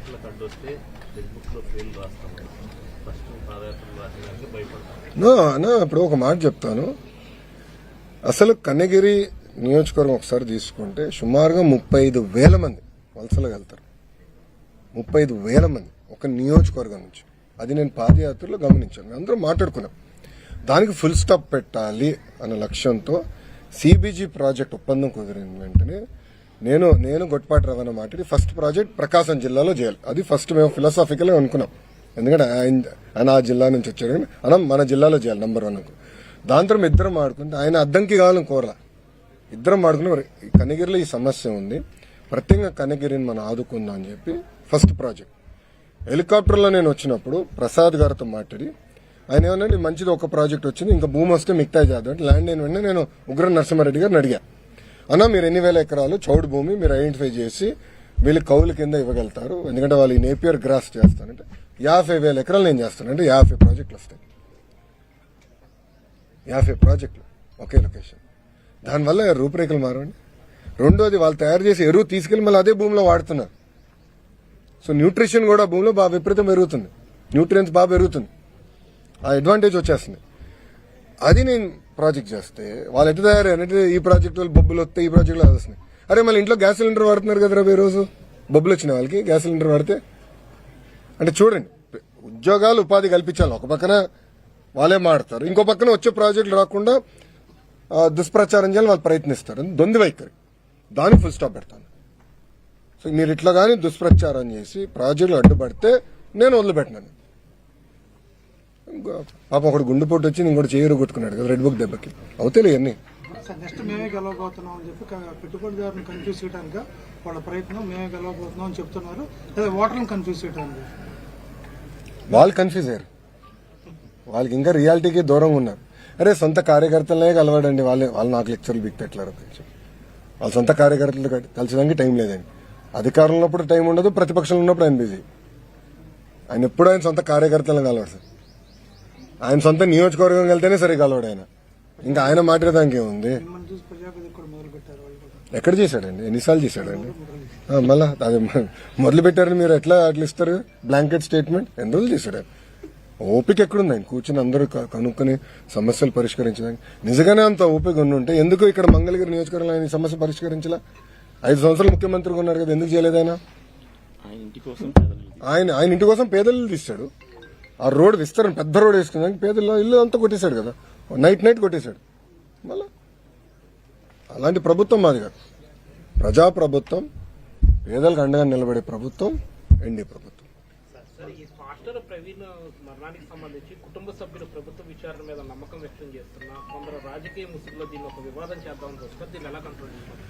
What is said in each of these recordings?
పాదయాత్రలకు అడ్డొస్తే Facebook లో fail రాస్తాం. First పాదయాత్రలు రాసేదానికి భయపడతాం. ఇప్పుడు ఒక మాట చెప్తాను. అసలు కన్నగిరి నియోజకవర్గం ఒకసారి తీసుకుంటే సుమారుగా 35,000 మంది వలసలకు వెళ్తారు. 35,000 మంది ఒక నియోజకవర్గం నుంచి. అది నేను పాదయాత్రలో గమనించాను. అందరూ మాట్లాడుకున్నాం. దానికి ఫుల్ స్టాప్ పెట్టాలి అన్న లక్ష్యంతో సిబిజీ ప్రాజెక్ట్ ఒప్పందం కుదిరిన వెంటనే నేను గొట్టిపాటి రవాణా మాట్లాడి ఫస్ట్ ప్రాజెక్ట్ ప్రకాశం జిల్లాలో చేయాలి. అది ఫస్ట్ మేము ఫిలాసాఫికల్గా అనుకున్నాం. ఎందుకంటే ఆయన ఆ జిల్లా నుంచి వచ్చారు కానీ మనం మన జిల్లాలో చేయాలి నంబర్ 1 అనుకో. దాంతో ఇద్దరం ఆడుకుంటే ఆయన అద్దంకి కావాలని కోరలా. ఇద్దరం ఆడుకుని కన్నగిరిలో ఈ సమస్య ఉంది, ప్రత్యేకంగా కన్నగిరిని మనం ఆదుకుందాం అని చెప్పి ఫస్ట్ ప్రాజెక్ట్. హెలికాప్టర్లో నేను వచ్చినప్పుడు ప్రసాద్ గారితో మాట్లాడి ఆయన ఏమన్నా మంచిది ఒక ప్రాజెక్ట్ వచ్చింది, ఇంకా భూమి వస్తే మిగతా చేద్దాం అంటే ల్యాండ్ అయిన వెంటనే నేను ఉగ్ర నరసింహారెడ్డి గారిని అడిగా, అన్నా మీరు ఎన్ని వేల ఎకరాలు చౌడు భూమి మీరు ఐడెంటిఫై చేసి వీళ్ళు కౌలు కింద ఇవ్వగలుగుతారు, ఎందుకంటే వాళ్ళు ఈ నేపియర్ గ్రాస్ చేస్తానంటే 50,000 ఎకరాలు నేను చేస్తాను అంటే 50 ప్రాజెక్టులు వస్తాయి. 50 ప్రాజెక్టులు ఒకే లొకేషన్. దానివల్ల రూపురేఖలు మారండి. రెండోది వాళ్ళు తయారు చేసి ఎరువు తీసుకెళ్లి మళ్ళీ అదే భూమిలో వాడుతున్నారు. సో న్యూట్రిషన్ కూడా భూమిలో బాగా విపరీతం పెరుగుతుంది, న్యూట్రియన్స్ బాగా పెరుగుతుంది, ఆ అడ్వాంటేజ్ వచ్చేస్తుంది. అది నేను ప్రాజెక్ట్ చేస్తే వాళ్ళు ఎట్లా తయారు ఈ ప్రాజెక్ట్ వాళ్ళు బొబ్బులు వస్తాయి, ఈ ప్రాజెక్టులు వస్తున్నాయి. అరే మళ్ళీ ఇంట్లో గ్యాస్ సిలిండర్ వాడుతున్నారు కదా ఈ రోజు, బొబ్బులు వచ్చిన వాళ్ళకి గ్యాస్ సిలిండర్ వాడితే. అంటే చూడండి, ఉద్యోగాలు ఉపాధి కల్పించాలి. ఒక పక్కన వాళ్ళే మాడతారు, ఇంకో పక్కన వచ్చే ప్రాజెక్టులు రాకుండా దుష్ప్రచారం చేయాలని వాళ్ళు ప్రయత్నిస్తారు. దొంది వైఖరి, దానికి ఫుల్ స్టాప్ పెడతాను. సో మీరు ఇట్లా కానీ దుష్ప్రచారం చేసి ప్రాజెక్టులు అడ్డుపడితే నేను వదిలిపెట్టినాను. పాపం ఒకటి గుండెపోటు వచ్చి ఇంకోటి చేయరు కొట్టుకున్నాడు కదా రెడ్ బుక్ దెబ్బకి. అవుతాయి అన్ని. నెక్స్ట్ మేమే గెలవబోతున్నాం అని చెప్పి పెట్టుబడిదారులను కన్ఫ్యూజ్ చేయడానికి వాళ్ళ ప్రయత్నం, మేమే గెలవబోతున్నాం అని చెప్తున్నారు. లేదా ఓటర్లను కన్ఫ్యూజ్ చేయడానికి వాళ్ళు కన్ఫ్యూజ్ అయ్యారు. వాళ్ళకి ఇంకా రియాలిటీకి దూరంగా ఉన్నారు. అరే సొంత కార్యకర్తలనే కలవాడండి, వాళ్ళు నాకు లెక్చర్లు బిక్తెట్లారు. వాళ్ళ సొంత కార్యకర్తలు కలిసడానికి టైం లేదండి. అధికారంలో ఉన్నప్పుడు టైం ఉండదు, ప్రతిపక్షంలో ఉన్నప్పుడు ఆయన బిజీ. ఆయన ఎప్పుడు ఆయన సొంత కార్యకర్తలను కలవాడు సార్. ఆయన సొంత నియోజకవర్గం వెళ్తేనే సరే కలవాడు ఆయన. ఇంకా ఆయన మాట్లాడడానికి ఏముంది? ఎక్కడ చేశాడండి, ఎన్నిసార్లు చేశాడండి? మళ్ళా అది మొదలు పెట్టారని మీరు ఎట్లా అట్లా ఇస్తారు బ్లాంకెట్ స్టేట్మెంట్? ఎన్ని రోజులు చేశాడు? ఓపిక ఎక్కడుంది ఆయన కూర్చుని అందరూ కనుక్కొని సమస్యలు పరిష్కరించడానికి? నిజంగానే అంత ఓపిక ఉండుంటే ఎందుకు ఇక్కడ మంగళగిరి నియోజకవర్గంలో ఆయన సమస్య పరిష్కరించలా? 5 సంవత్సరాలు ముఖ్యమంత్రిగా ఉన్నారు కదా, ఎందుకు చేయలేదు ఆయన? ఆయన ఇంటి కోసం పేదలు తీశాడు. ఆ రోడ్ విస్తరణ పెద్ద రోడ్ వేసుకున్నాక పేదల్లో ఇల్లు అంతా కొట్టేశాడు కదా, నైట్ కొట్టేశాడు. మళ్ళా అలాంటి ప్రభుత్వం మాది కాదు. ప్రజాప్రభుత్వం, పేదలకు అండగా నిలబడే ప్రభుత్వం ఎన్డీ ప్రభుత్వం. ప్రవీణ్ మరణానికి సంబంధించి కుటుంబ సభ్యులు ప్రభుత్వ విచారణ మీద నమ్మకం వ్యక్తం చేస్తున్నా కొందరు రాజకీయ ముసుగులో దీన్ని ఒక వివాదం చేద్దామని వస్తుంది. దీన్ని ఎలా కంట్రోల్ చేస్తారు?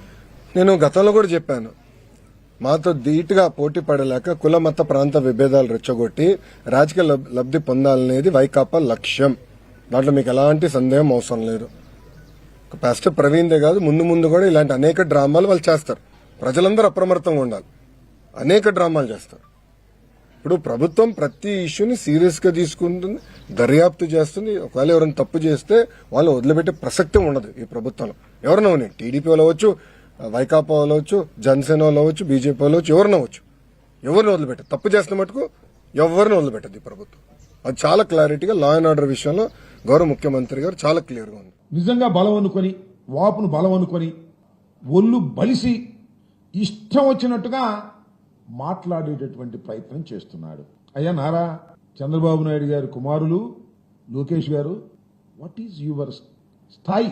నేను గతంలో కూడా చెప్పాను, మాతో ధీటుగా పోటీ పడలేక కుల మత ప్రాంత విభేదాలు రెచ్చగొట్టి రాజకీయ లబ్ధి పొందాలనేది వైకాపా లక్ష్యం. దాంట్లో మీకు ఎలాంటి సందేహం అవసరం లేదు. పాస్టర్ ప్రవీణ్దే కాదు, ముందు కూడా ఇలాంటి అనేక డ్రామాలు వాళ్ళు చేస్తారు. ప్రజలందరూ అప్రమత్తంగా ఉండాలి. అనేక డ్రామాలు చేస్తారు. ఇప్పుడు ప్రభుత్వం ప్రతి ఇష్యూని సీరియస్ గా తీసుకుంటుంది, దర్యాప్తు చేస్తుంది. ఒకవేళ ఎవరైనా తప్పు చేస్తే వాళ్ళు వదిలిపెట్టే ప్రసక్తి ఉండదు ఈ ప్రభుత్వంలో. ఎవరైనా ఉన్నాయి, టీడీపీ వాళ్ళు అవ్వచ్చు, వైకాపా వాళ్ళు అవ్వచ్చు, జనసేన వాళ్ళు అవ్వచ్చు, బీజేపీ వాళ్ళు అవ్వచ్చు, ఎవరిని అవ్వచ్చు. ఎవరిని వదిలిపెట్టదు, తప్పు చేస్తున్న మటుకు ఎవరిని వదిలిపెట్టదు ఈ ప్రభుత్వం. అది చాలా క్లారిటీగా లా అండ్ ఆర్డర్ విషయంలో గౌరవ ముఖ్యమంత్రి గారు చాలా క్లియర్ గా ఉంది. నిజంగా బలం అనుకొని, వాపును బలం అనుకొని, ఒళ్ళు బలిసి ఇష్టం వచ్చినట్టుగా మాట్లాడేటటువంటి ప్రయత్నం చేస్తున్నాడు. అయ్యా నారా చంద్రబాబు నాయుడు గారి కుమారులు లోకేష్ గారు, వాట్ ఈజ్ యువర్ స్థాయి?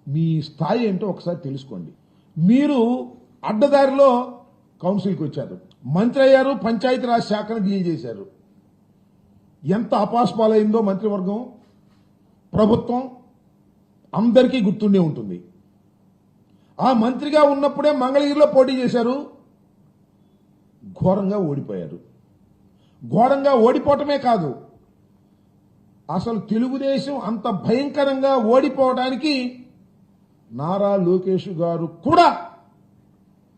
మీ స్థాయి ఏంటో ఒకసారి తెలుసుకోండి. మీరు అడ్డదారిలో కౌన్సిల్కి వచ్చారు, మంత్రి అయ్యారు, పంచాయతీరాజ్ శాఖను డీల్ చేశారు. ఎంత అపాస్పాలైందో మంత్రివర్గం, ప్రభుత్వం అందరికీ గుర్తుండే ఉంటుంది. ఆ మంత్రిగా ఉన్నప్పుడే మంగళగిరిలో పోటీ చేశారు, ఘోరంగా ఓడిపోయారు. ఘోరంగా ఓడిపోవటమే కాదు, అసలు తెలుగుదేశం అంత భయంకరంగా ఓడిపోవడానికి నారా లోకేష్ గారు కూడా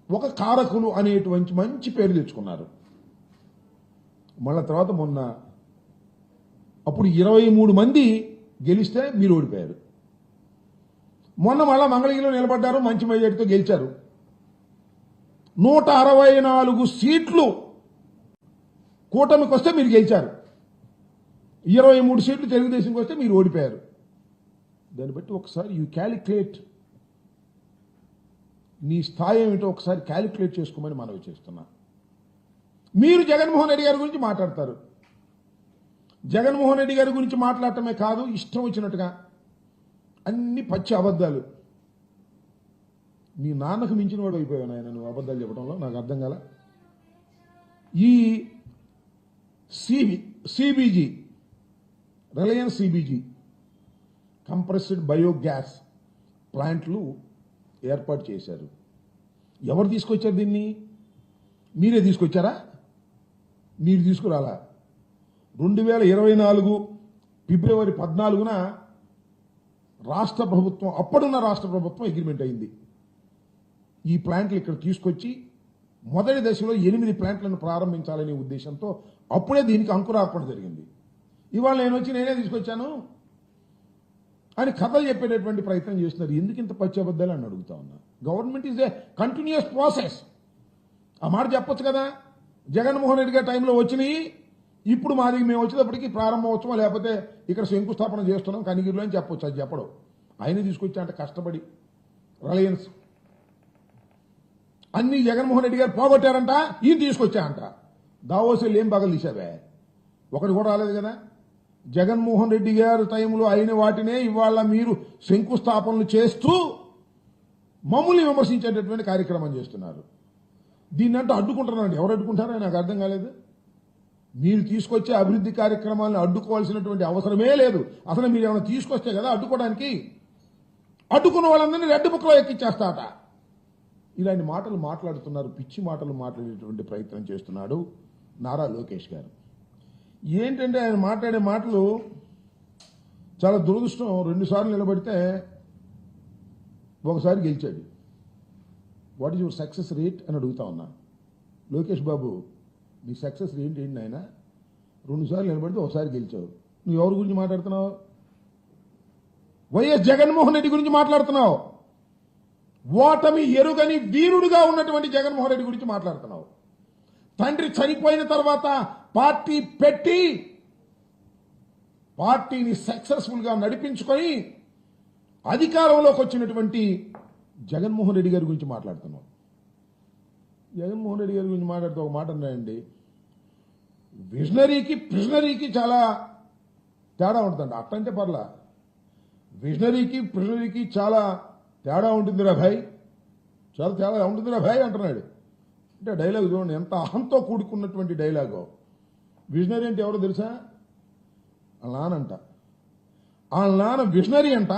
ఒక కారకులు అనేటువంటి మంచి పేరు తెచ్చుకున్నారు. మళ్ళా తర్వాత మొన్న అప్పుడు 23 మంది గెలిస్తే మీరు ఓడిపోయారు. మొన్న మళ్ళా మంగళగిరిలో నిలబడ్డారు, మంచి మెజార్టీతో గెలిచారు. 164 సీట్లు కూటమికి వస్తే మీరు గెలిచారు, 23 సీట్లు తెలుగుదేశంకి వస్తే మీరు ఓడిపోయారు. దాన్ని బట్టి ఒకసారి యూ క్యాలిక్యులేట్, నీ స్థాయి ఏమిటో ఒకసారి క్యాలిక్యులేట్ చేసుకోమని మనవి చేస్తున్నా. మీరు జగన్మోహన్ రెడ్డి గారి గురించి మాట్లాడతారు. జగన్మోహన్ రెడ్డి గారి గురించి మాట్లాడటమే కాదు, ఇష్టం వచ్చినట్టుగా అన్ని పచ్చి అబద్ధాలు. మీ నాన్నకు మించిన వాడు అయిపోయావు ఆయన నువ్వు అబద్ధాలు చెప్పడంలో, నాకు అర్థం కాల. ఈ CBG, Reliance CBG compressed biogas ప్లాంట్లు ఏర్పాటు చేశారు. ఎవరు తీసుకొచ్చారు దీన్ని? మీరే తీసుకొచ్చారా? మీరు తీసుకురాలా. 2024 ఫిబ్రవరి 14న రాష్ట్ర ప్రభుత్వం, అప్పుడున్న రాష్ట్ర ప్రభుత్వం అగ్రిమెంట్ అయింది. ఈ ప్లాంట్లు ఇక్కడ తీసుకొచ్చి మొదటి దశలో 8 ప్లాంట్లను ప్రారంభించాలనే ఉద్దేశంతో అప్పుడే దీనికి అంకురార్పణ జరిగింది. ఇవాళ నేనే తీసుకొచ్చాను అని కథలు చెప్పేటటువంటి ప్రయత్నం చేస్తున్నారు. ఎందుకు ఇంత పచ్చి అబద్ధాలు అని అడుగుతా ఉన్నా. Government is a continuous process. ఆ మాట చెప్పొచ్చు కదా. జగన్మోహన్ రెడ్డి గారి టైంలో వచ్చినాయి, ఇప్పుడు మాది మేము వచ్చేటప్పటికి ప్రారంభోత్సవం లేకపోతే ఇక్కడ శంకుస్థాపన చేస్తున్నాం కనిగిరిలో అని చెప్పొచ్చు. అది చెప్పడం ఆయన తీసుకొచ్చా అంటే కష్టపడి రిలయన్స్ అన్ని జగన్మోహన్ రెడ్డి గారు పోగొట్టారంట, ఈయన తీసుకొచ్చా అంట. దావోసెల్ ఏం పగలు తీసావే? ఒకటి కూడా రాలేదు కదా. జగన్మోహన్ రెడ్డి గారి టైంలో అయిన వాటినే ఇవాళ మీరు శంకుస్థాపనలు చేస్తూ మమ్మల్ని విమర్శించేటటువంటి కార్యక్రమం చేస్తున్నారు. దీన్నంటూ అడ్డుకుంటున్నారండి. ఎవరు అడ్డుకుంటారో నాకు అర్థం కాలేదు. మీరు తీసుకొచ్చే అభివృద్ధి కార్యక్రమాలను అడ్డుకోవాల్సినటువంటి అవసరమే లేదు. అసలు మీరు ఏమైనా తీసుకొస్తే కదా అడ్డుకోవడానికి. అడ్డుకున్న వాళ్ళందరినీ రెడ్ బుక్లో ఎక్కిచ్చేస్తాట. ఇలాంటి మాటలు మాట్లాడుతున్నారు, పిచ్చి మాటలు మాట్లాడేటువంటి ప్రయత్నం చేస్తున్నాడు నారా లోకేష్ గారు. ఏంటంటే ఆయన మాట్లాడే మాటలు చాలా దురదృష్టం. 2 సార్లు నిలబడితే ఒకసారి గెలిచాడు. What is your success rate అని అడుగుతా ఉన్నా. లోకేష్ బాబు, నీ సక్సెస్ రేట్ ఏంటి ఆయన? 2 సార్లు నిలబడితే ఒకసారి గెలిచావు. నువ్వు ఎవరి గురించి మాట్లాడుతున్నావు? వైఎస్ జగన్మోహన్ రెడ్డి గురించి మాట్లాడుతున్నావు. ఓటమి ఎరుగని వీరుడుగా ఉన్నటువంటి జగన్మోహన్ రెడ్డి గురించి మాట్లాడుతున్నావు. తండ్రి చనిపోయిన తర్వాత పార్టీ పెట్టి పార్టీని సక్సెస్ఫుల్ గా నడిపించుకొని అధికారంలోకి వచ్చినటువంటి జగన్మోహన్ రెడ్డి గారి గురించి మాట్లాడుతున్నాం. జగన్మోహన్ రెడ్డి గారి గురించి మాట్లాడుతూ ఒక మాట అన్నాయండి, విజనరీకి ప్రిజనరీకి చాలా తేడా ఉంటుందండి. అట్టంటే పర్లా, విజనరీకి ప్రిజనరీకి చాలా తేడా ఉంటుందిరా భాయ్, చాలా తేడా ఉంటుందిరా భాయ్ అంటున్నాడు. అంటే డైలాగ్ చూడండి ఎంత అహంతో కూడుకున్నటువంటి డైలాగో. విజనరీ అంటే ఎవరో తెలుసా? వాళ్ళ నానంట. వాళ్ళ నాన్న విజనరీ అంట.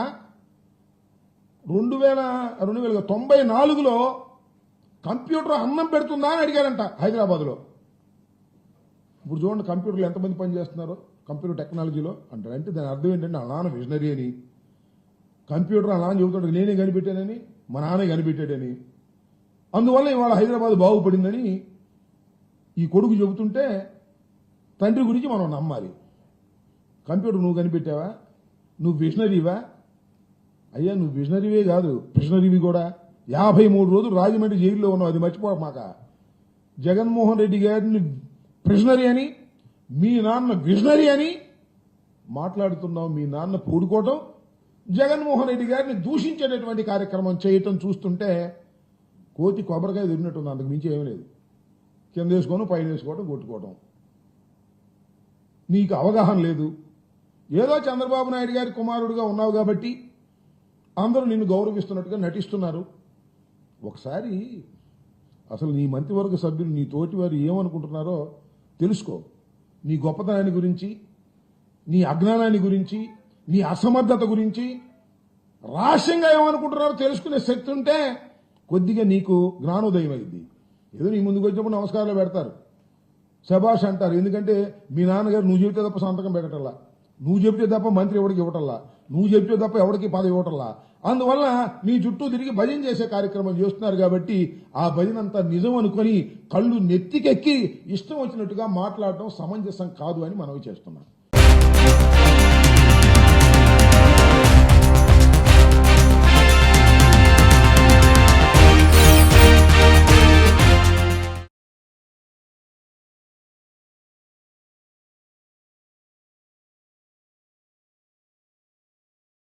1994లో కంప్యూటర్ అన్నం పెడుతుందా అని అడిగారంట హైదరాబాద్లో. ఇప్పుడు చూడండి కంప్యూటర్లు ఎంతమంది పనిచేస్తున్నారో కంప్యూటర్ టెక్నాలజీలో అంటారు. అంటే దాని అర్థం ఏంటంటే వాళ్ళ నాన్న విజనరీ అని. కంప్యూటర్ వాళ్ళ నాన్న చెబుతాడు నేనే కనిపెట్టానని, మా నాన్నే కనిపెట్టాడని. అందువల్ల ఇవాళ హైదరాబాద్ బాగుపడిందని ఈ కొడుకు చెబుతుంటే తండ్రి గురించి మనం నమ్మాలి. కంప్యూటర్ నువ్వు కనిపెట్టావా? నువ్వు విజనరీవా? అయ్యా నువ్వు విజనరీవే కాదు, ప్రిజనరీవి కూడా. 53 రోజులు రాజమండ్రి జైల్లో ఉన్నావు, అది మర్చిపోమాక. జగన్మోహన్ రెడ్డి గారిని ప్రిజనరీ అని, మీ నాన్న విజనరీ అని మాట్లాడుతున్నావు. మీ నాన్న పూడుకోవటం, జగన్మోహన్ రెడ్డి గారిని దూషించేటటువంటి కార్యక్రమం చేయటం చూస్తుంటే కోతి కొబ్బరికాయ తిరిగినట్టుంది, అంతకు మించి ఏమీ లేదు. కింద వేసుకోవడం, పైన వేసుకోవడం, కొట్టుకోవడం. నీకు అవగాహన లేదు. ఏదో చంద్రబాబు నాయుడు గారి కుమారుడుగా ఉన్నావు కాబట్టి అందరూ నిన్ను గౌరవిస్తున్నట్టుగా నటిస్తున్నారు. ఒకసారి అసలు నీ మంత్రివర్గ సభ్యులు, నీ తోటి వారు ఏమనుకుంటున్నారో తెలుసుకో. నీ గొప్పతనాన్ని గురించి, నీ అజ్ఞానాన్ని గురించి, నీ అసమర్థత గురించి రహస్యంగా ఏమనుకుంటున్నారో తెలుసుకునే శక్తి ఉంటే కొద్దిగా నీకు జ్ఞానోదయం అయింది. ఏదో నీ ముందుకు వచ్చినప్పుడు నమస్కారాలు పెడతారు, శభాష్ అంటారు. ఎందుకంటే మీ నాన్నగారు నువ్వు చెబితే తప్ప సంతకం పెట్టటల్లా, నువ్వు చెబితే తప్ప మంత్రి ఎవరికి ఇవ్వటల్లా, నువ్వు చెబితే తప్ప ఎవరికి పదవి ఇవ్వటల్లా. అందువల్ల నీ చుట్టూ తిరిగి భజన చేసే కార్యక్రమం చేస్తున్నారు కాబట్టి ఆ భజన అంతా నిజం అనుకుని కళ్ళు నెత్తికెక్కి ఇష్టం వచ్చినట్టుగా మాట్లాడటం సమంజసం కాదు అని మనవి చేస్తున్నాం.